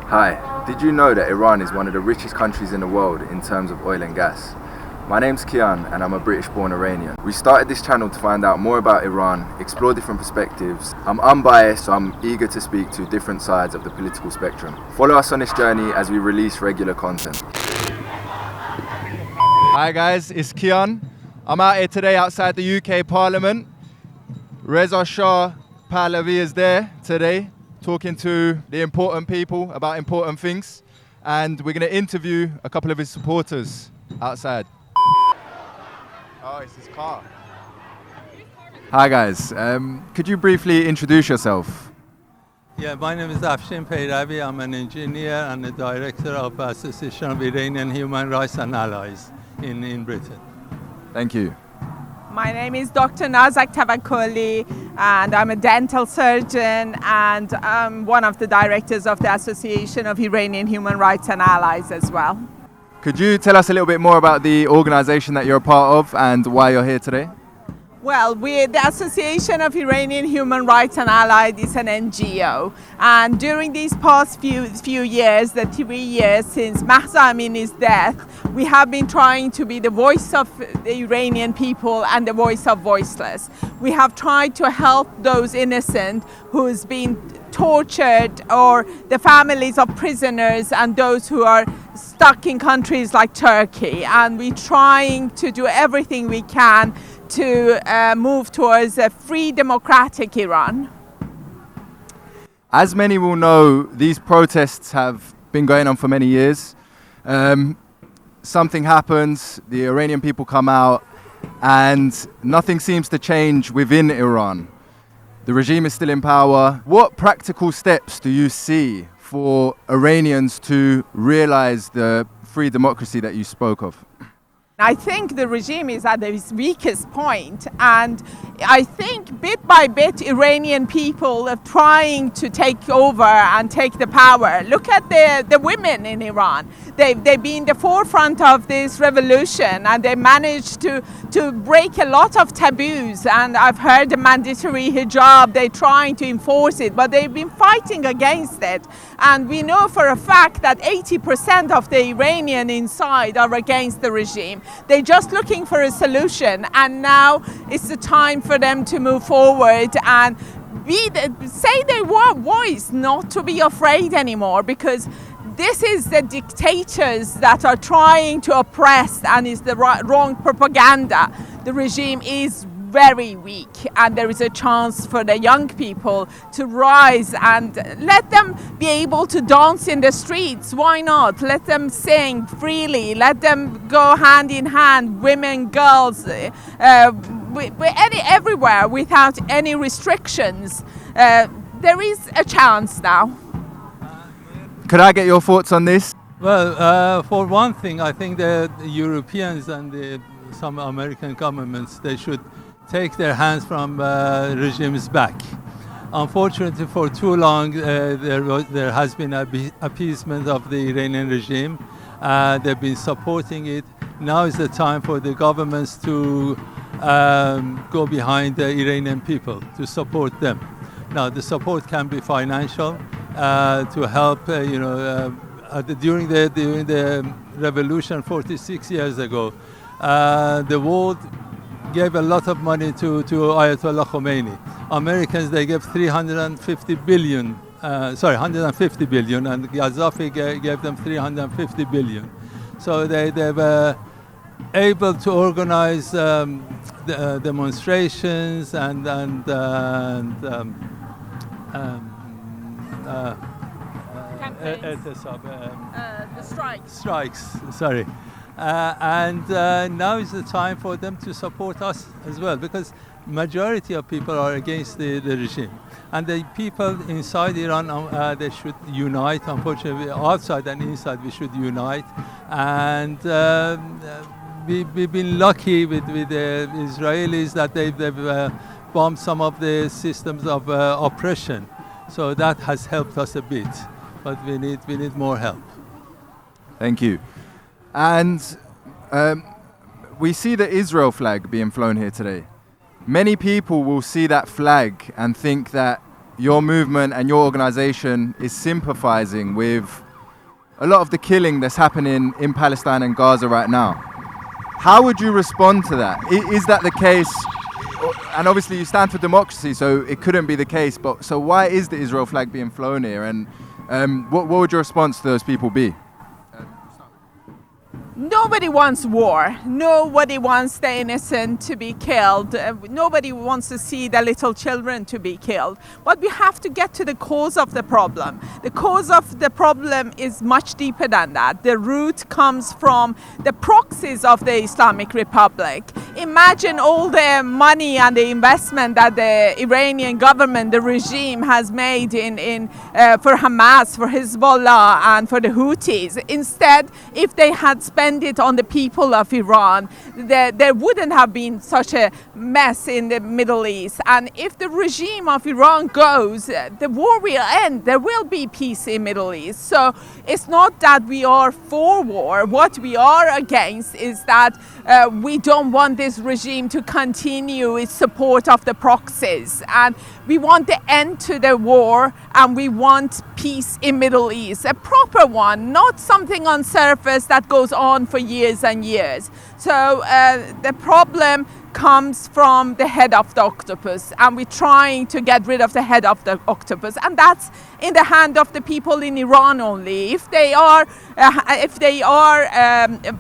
Hi, did you know that Iran is one of the richest countries in the world in terms of oil and gas? My name's Kian and I'm a British-born Iranian. We started this channel to find out more about Iran, explore different perspectives. I'm unbiased, so I'm eager to speak to different sides of the political spectrum. Follow us on this journey as we release regular content. Hi guys, it's Kian. I'm out here today outside the UK Parliament. Reza Pahlavi is there today, talking to the important people about important things, and we're going to interview a couple of his supporters outside. Oh, it's his car. Hi guys, could you briefly introduce yourself? Yeah, my name is Afshin Pehravi. I'm an engineer and the director of Association of Iranian Human Rights and Allies in Britain. Thank you. My name is Dr. Nazak Tavakkoli, and I'm a dental surgeon, and I'm one of the directors of the Association of Iranian Human Rights and Allies as well. Could you tell us a little bit more about the organization that you're a part of and why you're here today? Well, the Association of Iranian Human Rights and Allies is an NGO, and during these past few years, the 3 years since Mahsa Amini's death, we have been trying to be the voice of the Iranian people and the voice of voiceless. We have tried to help those innocent who's been tortured, or the families of prisoners and those who are stuck in countries like Turkey, and we're trying to do everything we can to move towards a free democratic Iran. As many will know, these protests have been going on for many years. Something happens, the Iranian people come out, and nothing seems to change within Iran. The regime is still in power. What practical steps do you see for Iranians to realize the free democracy that you spoke of? I think the regime is at its weakest point, and I think bit by bit Iranian people are trying to take over and take the power. Look at the women in Iran. They've been the forefront of this revolution, and they managed to break a lot of taboos. And I've heard the mandatory hijab, they're trying to enforce it, but they've been fighting against it. And we know for a fact that 80% of the Iranian inside are against the regime. They're just looking for a solution, and now it's the time for them to move forward and say their voice, not to be afraid anymore, because this is the dictators that are trying to oppress, and is the wrong propaganda. The regime is very weak, and there is a chance for the young people to rise and let them be able to dance in the streets. Why not? Let them sing freely, let them go hand in hand, women, girls, everywhere without any restrictions. There is a chance now. Could I get your thoughts on this? Well, for one thing, I think the Europeans and some American governments, they should take their hands from regimes back. Unfortunately, for too long, there has been appeasement of the Iranian regime. They've been supporting it. Now is the time for the governments to go behind the Iranian people, to support them. Now, the support can be financial, to help, during the revolution 46 years ago, the world gave a lot of money to Ayatollah Khomeini. Americans, they gave 150 billion, and Gaddafi gave them 350 billion. So they were able to organize demonstrations and The strikes. Strikes, sorry. Now is the time for them to support us as well, because majority of people are against the regime, and the people inside Iran, they should unite. Unfortunately, outside and inside, we should unite. And we've been lucky with the Israelis that they've bombed some of the systems of oppression, so that has helped us a bit. But we need more help. Thank you. And we see the Israel flag being flown here today. Many people will see that flag and think that your movement and your organization is sympathizing with a lot of the killing that's happening in Palestine and Gaza right now. How would you respond to that? Is that the case? And obviously you stand for democracy, so it couldn't be the case, but so why is the Israel flag being flown here? And what would your response to those people be? Nobody wants war. Nobody wants the innocent to be killed. Nobody wants to see the little children to be killed. But we have to get to the cause of the problem. The cause of the problem is much deeper than that. The root comes from the proxies of the Islamic Republic. Imagine all the money and the investment that the Iranian government, the regime, has made for Hamas, for Hezbollah, and for the Houthis. Instead, if they had spent it on the people of Iran, there wouldn't have been such a mess in the Middle East. And if the regime of Iran goes, the war will end. There will be peace in Middle East. So it's not that we are for war. What we are against is that we don't want this regime to continue its support of the proxies. And we want the end to the war, and we want peace in Middle East, a proper one, not something on surface that goes on for years and years. So the problem comes from the head of the octopus, and we're trying to get rid of the head of the octopus, and that's in the hand of the people in Iran only. If they are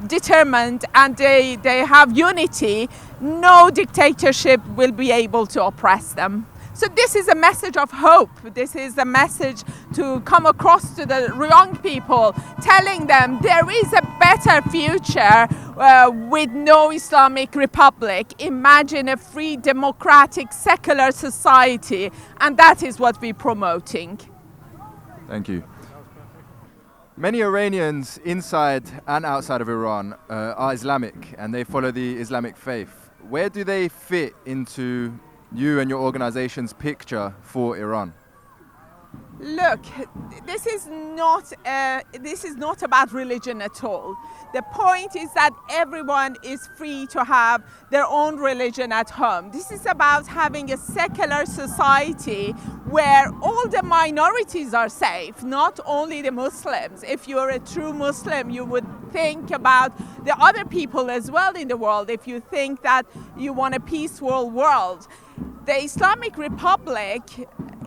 determined and they have unity, no dictatorship will be able to oppress them. So this is a message of hope. This is a message to come across to the young people, telling them there is a better future with no Islamic Republic. Imagine a free, democratic, secular society, and that is what we're promoting. Thank you. Many Iranians inside and outside of Iran are Islamic, and they follow the Islamic faith. Where do they fit into you and your organization's picture for Iran? Look, this is not about religion at all. The point is that everyone is free to have their own religion at home. This is about having a secular society where all the minorities are safe, not only the Muslims. If you're a true Muslim, you would think about the other people as well in the world if you think that you want a peaceful world. The Islamic Republic,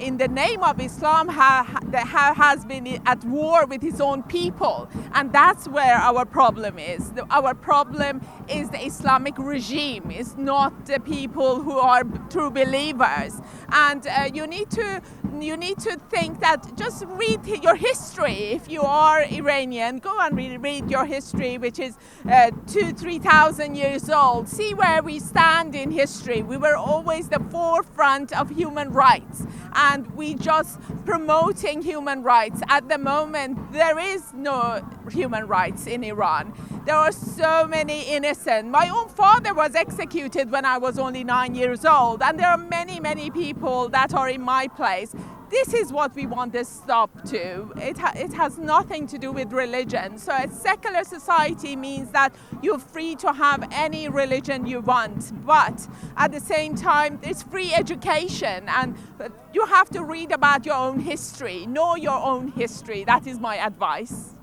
in the name of Islam, has been at war with its own people, and that's where our problem is. Our problem is the Islamic regime. It's not the people who are true believers. And you need to think that, just read your history. If you are Iranian, go and read your history, which is 2,000-3,000 years old. See where we stand in history. We were always the forefront of human rights, and we just promoting human rights. At the moment, there is no human rights in Iran. There are so many innocent. My own father was executed when I was only 9 years old, and there are many, many people that are in my place. This is what we want to stop to. It has nothing to do with religion. So a secular society means that you're free to have any religion you want, but at the same time, there's free education, and you have to read about your own history, know your own history. That is my advice.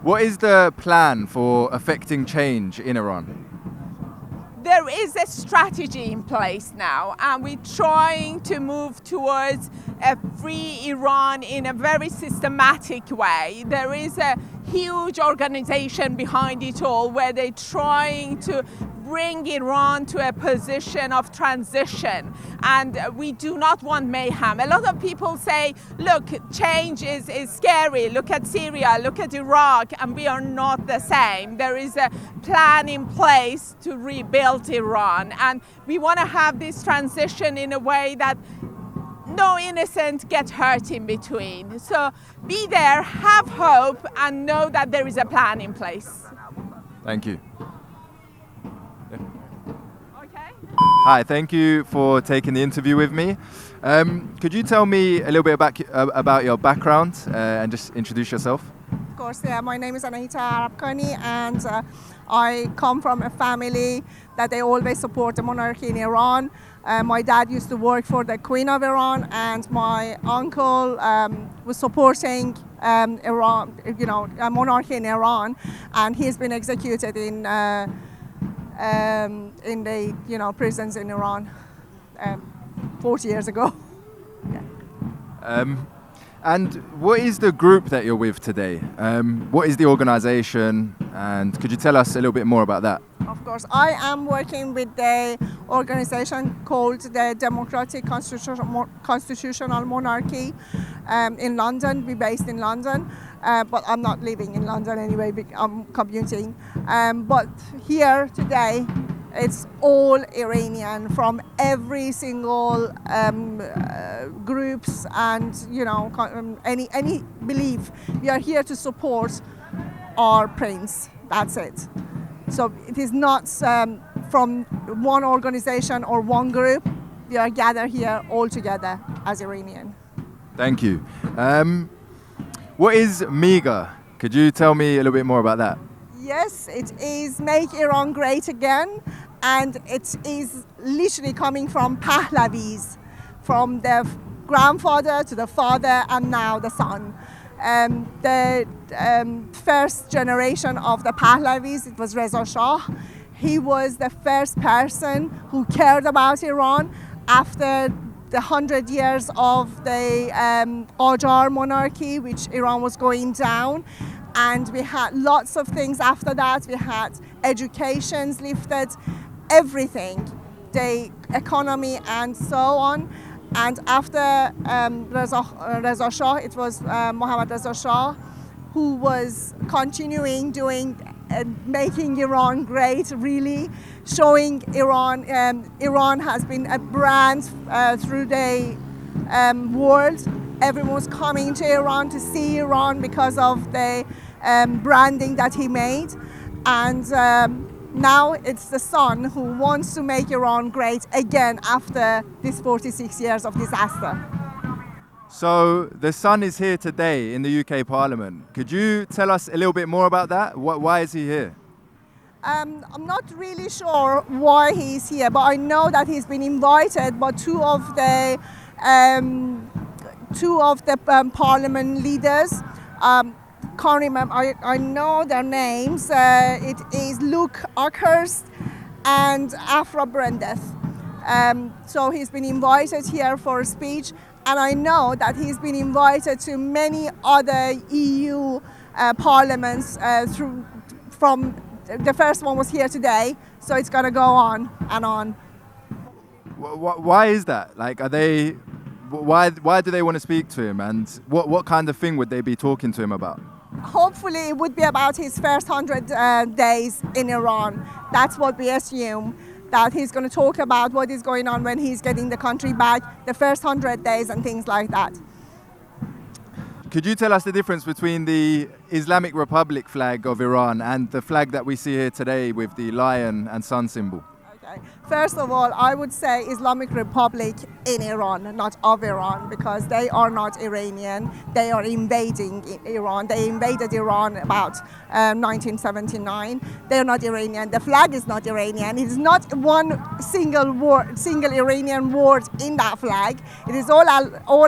What is the plan for affecting change in Iran? There is a strategy in place now, and we're trying to move towards a free Iran in a very systematic way. There is a huge organization behind it all where they're trying to bring Iran to a position of transition, and we do not want mayhem. A lot of people say, look, change is scary. Look at Syria, look at Iraq, and we are not the same. There is a plan in place to rebuild Iran, and we want to have this transition in a way that no innocent get hurt in between. So be there, have hope, and know that there is a plan in place. Thank you. Okay. Hi, thank you for taking the interview with me. Could you tell me a little bit about your background and just introduce yourself? Of course, yeah. My name is Anahita Arabkani, and I come from a family that they always support the monarchy in Iran. My dad used to work for the Queen of Iran, and my uncle was supporting Iran, a monarchy in Iran, and he's been executed in the prisons in Iran 40 years ago. And what is the group that you're with today? What is the organization? And could you tell us a little bit more about that? Of course, I am working with the organization called the Democratic Constitutional Monarchy in London. We're based in London, but I'm not living in London anyway, I'm commuting. But here today, it's all Iranian from every single groups and any belief. We are here to support our prince. That's it. So it is not from one organization or one group. We are gathered here all together as Iranian. Thank you. What is MEGA? Could you tell me a little bit more about that? Yes, it is Make Iran Great Again, and it is literally coming from Pahlavis, from the grandfather to the father and now the son. The first generation of the Pahlavis, it was Reza Shah. He was the first person who cared about Iran after the 100 years of the Qajar monarchy, which Iran was going down. And we had lots of things after that. We had educations lifted, everything, the economy and so on. And after Reza Shah, it was Mohammad Reza Shah, who was continuing doing, making Iran great, really showing Iran. Iran has been a brand through the world. Everyone was coming to Iran to see Iran because of the branding that he made. And now it's the son who wants to make Iran great again after these 46 years of disaster. So the son is here today in the UK Parliament. Could you tell us a little bit more about that? Why is he here? I'm not really sure why he's here, but I know that he's been invited by two of the parliament leaders. Can't remember. I know their names. It is Luke Arkhurst and Afra Brendeth. So he's been invited here for a speech, and I know that he's been invited to many other EU parliaments from the first one was here today, so it's going to go on and on. Why is that? Like, are they? Why do they want to speak to him, and what kind of thing would they be talking to him about? Hopefully it would be about his first 100 days in Iran. That's what we assume, that he's going to talk about what is going on when he's getting the country back, the first 100 days and things like that. Could you tell us the difference between the Islamic Republic flag of Iran and the flag that we see here today with the lion and sun symbol? Okay. First of all, I would say Islamic Republic in Iran, not of Iran, because they are not Iranian. They are invading Iran. They invaded Iran about 1979. They are not Iranian. The flag is not Iranian. It is not one single Iranian word in that flag. It is all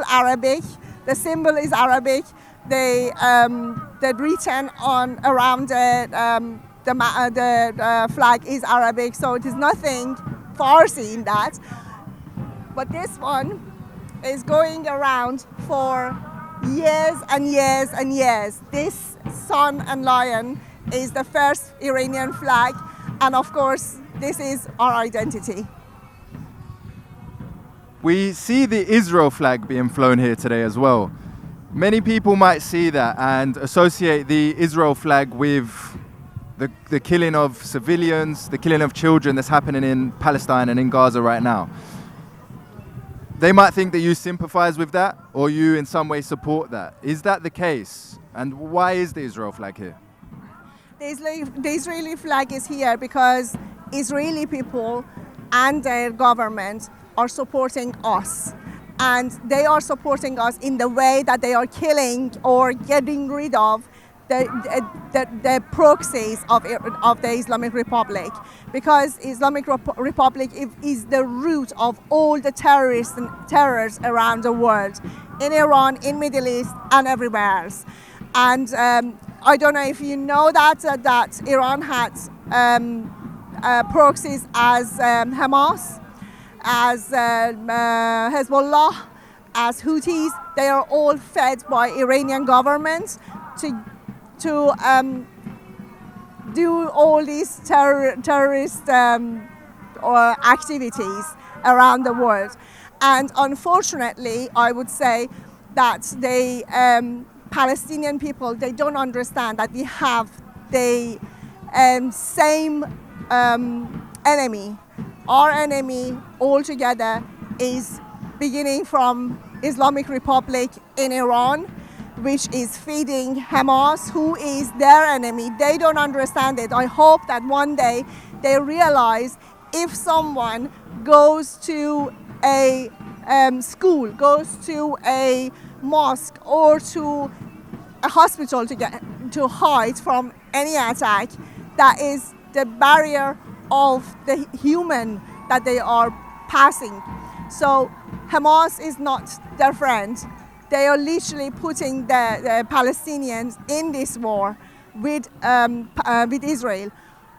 Arabic. The symbol is Arabic. The written on around the flag is Arabic, so it is nothing Farsi in that. But this one is going around for years and years and years. This sun and lion is the first Iranian flag, and of course, this is our identity. We see the Israel flag being flown here today as well. Many people might see that and associate the Israel flag with the killing of civilians, the killing of children that's happening in Palestine and in Gaza right now. They might think that you sympathize with that or you in some way support that. Is that the case? And why is the Israel flag here? The Israeli flag is here because Israeli people and their government are supporting us. And they are supporting us in the way that they are killing or getting rid of the proxies of the Islamic Republic, because Islamic Republic is the root of all the terrorists and terrors around the world, in Iran, in Middle East, and everywhere else. And I don't know if you know that Iran had proxies as Hamas, as Hezbollah, as Houthis. They are all fed by Iranian government to do all these terrorist activities around the world. And unfortunately, I would say that the Palestinian people, they don't understand that we have the same enemy. Our enemy altogether is beginning from Islamic Republic in Iran, which is feeding Hamas, who is their enemy. They don't understand it. I hope that one day they realize if someone goes to a school, goes to a mosque or to a hospital to hide from any attack, that is the barrier of the human that they are passing. So Hamas is not their friend. They are literally putting the Palestinians in this war with Israel.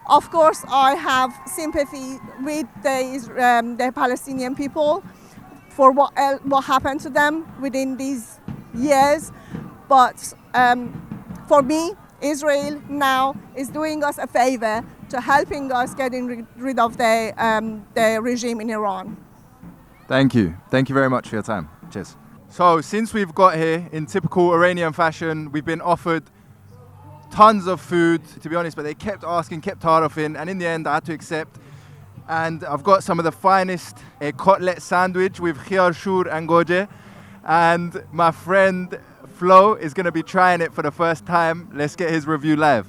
Of course, I have sympathy with the Palestinian people for what happened to them within these years. But for me, Israel now is doing us a favor to helping us getting rid of the regime in Iran. Thank you. Thank you very much for your time. Cheers. So since we've got here, in typical Iranian fashion, we've been offered tons of food, to be honest, but they kept asking, kept tarifing, and in the end I had to accept. And I've got some of the finest, a cutlet sandwich with khiyar shur and goje. And my friend Flo is going to be trying it for the first time. Let's get his review live.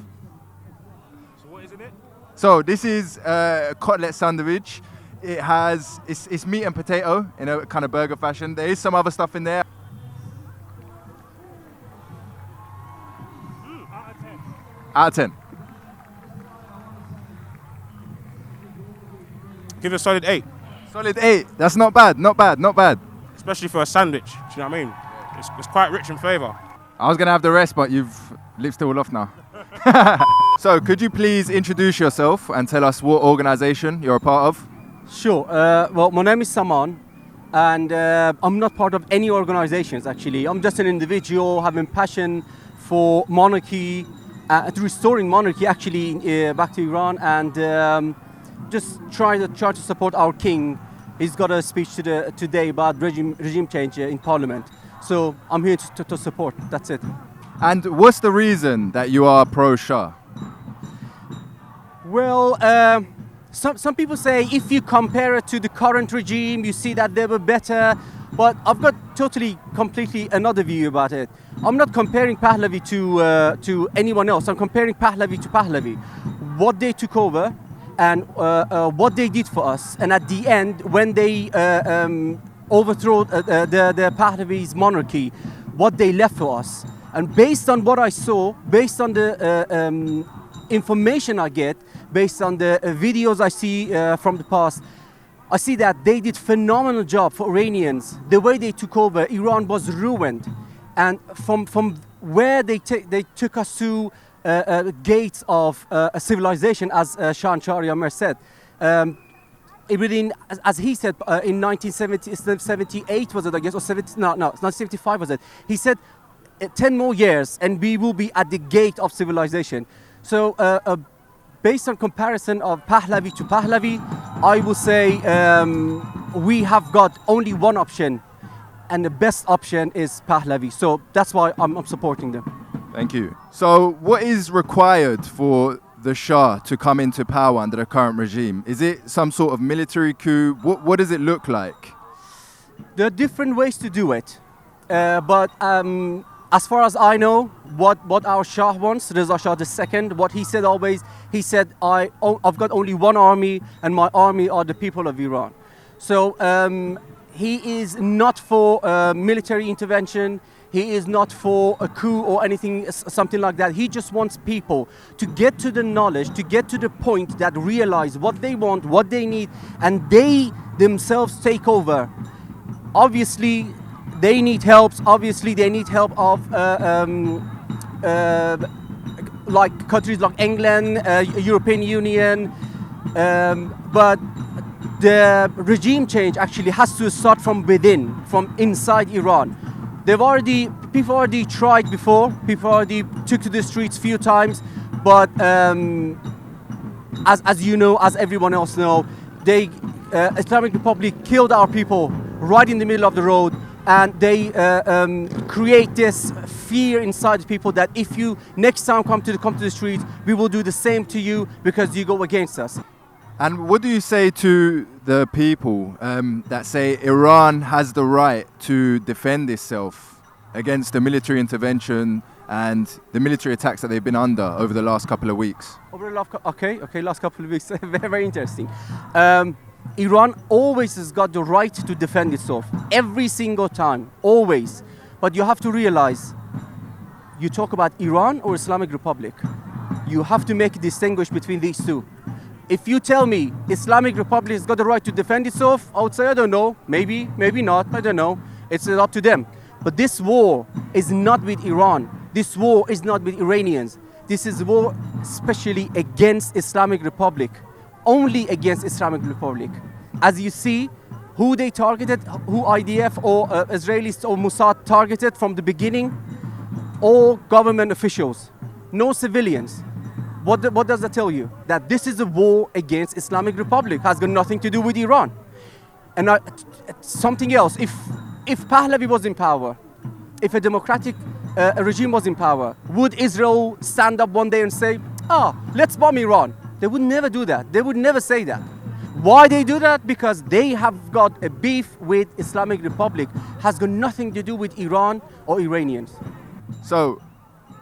So what is in it? So this is a cutlet sandwich. It has, it's meat and potato in a kind of burger fashion. There is some other stuff in there. Out of 10. Out of 10. Give it a solid 8. Solid 8. That's not bad, not bad, not bad. Especially for a sandwich. Do you know what I mean? It's quite rich in flavour. I was going to have the rest, but you've lips still off now. So could you please introduce yourself and tell us what organisation you're a part of? Sure. Well, my name is Saman, and I'm not part of any organizations, actually. I'm just an individual having passion for monarchy, restoring monarchy, actually, back to Iran, and just try to support our king. He's got a speech today about regime change in Parliament. So I'm here to support. That's it. And what's the reason that you are pro-Shah? Well, some people say if you compare it to the current regime, you see that they were better. But I've got completely another view about it. I'm not comparing Pahlavi to anyone else. I'm comparing Pahlavi to Pahlavi. What they took over and what they did for us. And at the end, when they overthrew the Pahlavi's monarchy, what they left for us. And based on what I saw, based on the information I get, based on the videos I see from the past, I see that they did phenomenal job for Iranians. The way they took over, Iran was ruined. And from where they took us to gates of a civilization, as Shah Shahriar said. Within, as he said, in 1978 was it, I guess, or 70, no, it's not 75 was it. He said 10 more years and we will be at the gate of civilization. So based on comparison of Pahlavi to Pahlavi, I will say we have got only one option, and the best option is Pahlavi. So that's why I'm supporting them. Thank you. So what is required for the Shah to come into power under the current regime? Is it some sort of military coup? What does it look like? There are different ways to do it. But as far as I know, what our Shah wants, Reza Shah II, what he said always, he said, I've got only one army, and my army are the people of Iran. So he is not for military intervention. He is not for a coup or anything, something like that. He just wants people to get to the knowledge, to get to the point that realize what they want, what they need, and they themselves take over. Obviously, they need help. Obviously, they need help of like countries like England, European Union, but the regime change actually has to start from within, from inside Iran. People already tried before. People already took to the streets few times, but as you know, as everyone else know, Islamic Republic killed our people right in the middle of the road, and they create this fear inside people that if you next time come to the streets, we will do the same to you because you go against us. And what do you say to the people that say Iran has the right to defend itself against the military intervention and the military attacks that they've been under over the last couple of weeks? Last couple of weeks, very, very interesting. Iran always has got the right to defend itself, every single time, always. But you have to realize, you talk about Iran or Islamic Republic. You have to make a distinguish between these two. If you tell me Islamic Republic has got the right to defend itself, I would say, I don't know, maybe, maybe not, I don't know. It's up to them. But this war is not with Iran. This war is not with Iranians. This is war especially against Islamic Republic. Only against Islamic Republic. As you see, who they targeted, who IDF or Israelis or Mossad targeted from the beginning, all government officials, no civilians. What does that tell you? That this is a war against Islamic Republic, has got nothing to do with Iran. And something else, if Pahlavi was in power, if a democratic regime was in power, would Israel stand up one day and say, let's bomb Iran? They would never do that. They would never say that. Why they do that? Because they have got a beef with Islamic Republic, has got nothing to do with Iran or Iranians. So,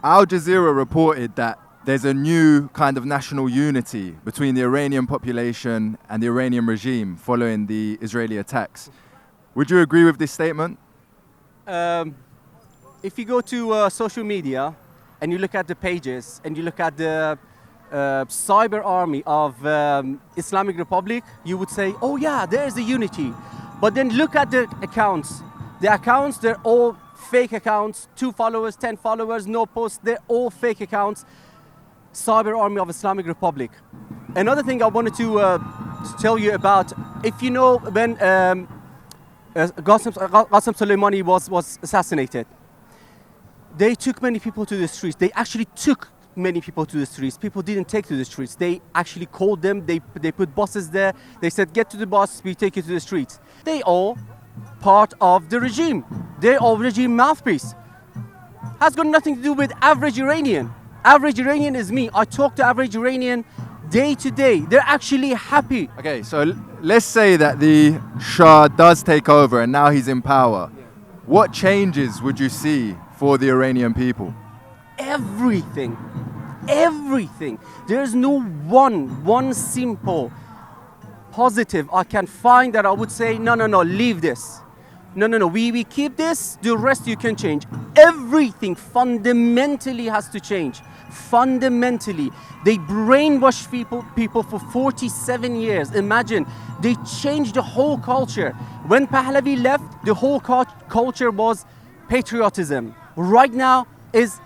Al Jazeera reported that there's a new kind of national unity between the Iranian population and the Iranian regime following the Israeli attacks. Would you agree with this statement? If you go to social media and you look at the pages and you look at the cyber army of Islamic Republic, you would say, oh yeah, there's a unity. But then look at the accounts. The accounts, they're all fake accounts, 2 followers, 10 followers, no posts, they're all fake accounts. Cyber army of Islamic Republic. Another thing I wanted to tell you about, if you know when Qasem Soleimani was assassinated, they took many people to the streets. They actually took many people to the streets. People didn't take to the streets. They actually called them, they put buses there. They said, get to the bus, we take you to the streets. They all part of the regime. They're all regime mouthpiece. Has got nothing to do with average Iranian. Average Iranian is me. I talk to average Iranian day to day. They're actually happy. Okay, so let's say that the Shah does take over and now he's in power. What changes would you see for the Iranian people? Everything. Everything. There's no one simple positive I can find that I would say, no, leave this. No, we keep this, the rest you can change. Everything fundamentally has to change. Fundamentally. They brainwash people for 47 years. Imagine, they changed the whole culture. When Pahlavi left, the whole culture was patriotism. Right now is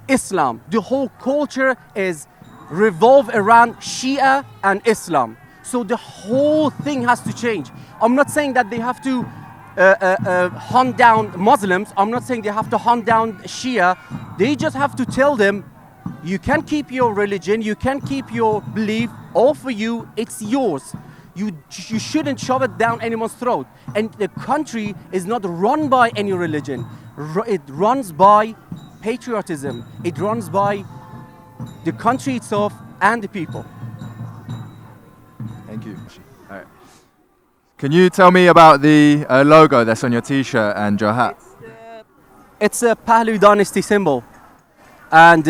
Islam. The whole culture is revolved around Shia and Islam. So the whole thing has to change. I'm not saying that they have to hunt down Muslims. I'm not saying they have to hunt down Shia. They just have to tell them, you can keep your religion, you can keep your belief, all for you, it's yours. You shouldn't shove it down anyone's throat. And the country is not run by any religion. It runs by patriotism. It runs by the country itself and the people. Thank you. All right. Can you tell me about the logo that's on your t-shirt and your hat? It's a Pahlavi dynasty symbol. And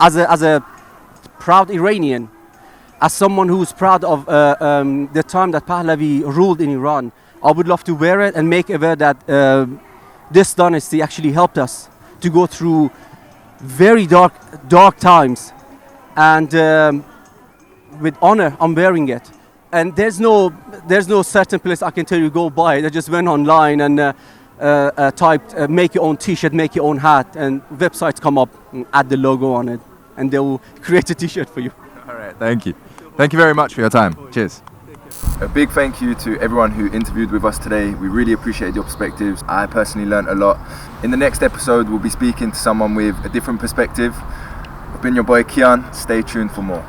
as a proud Iranian, as someone who's proud of the time that Pahlavi ruled in Iran, I would love to wear it and make aware that this dynasty actually helped us to go through very dark times, and with honor I'm wearing it. And there's no certain place I can tell you go buy it. I just went online and typed make your own t-shirt, make your own hat, and websites come up and add the logo on it, and they will create a t-shirt for you. All right, thank you. Thank you very much for your time. Cheers. A big thank you to everyone who interviewed with us today. We really appreciate your perspectives. I personally learned a lot. In the next episode, we'll be speaking to someone with a different perspective. I've been your boy Kian. Stay tuned for more.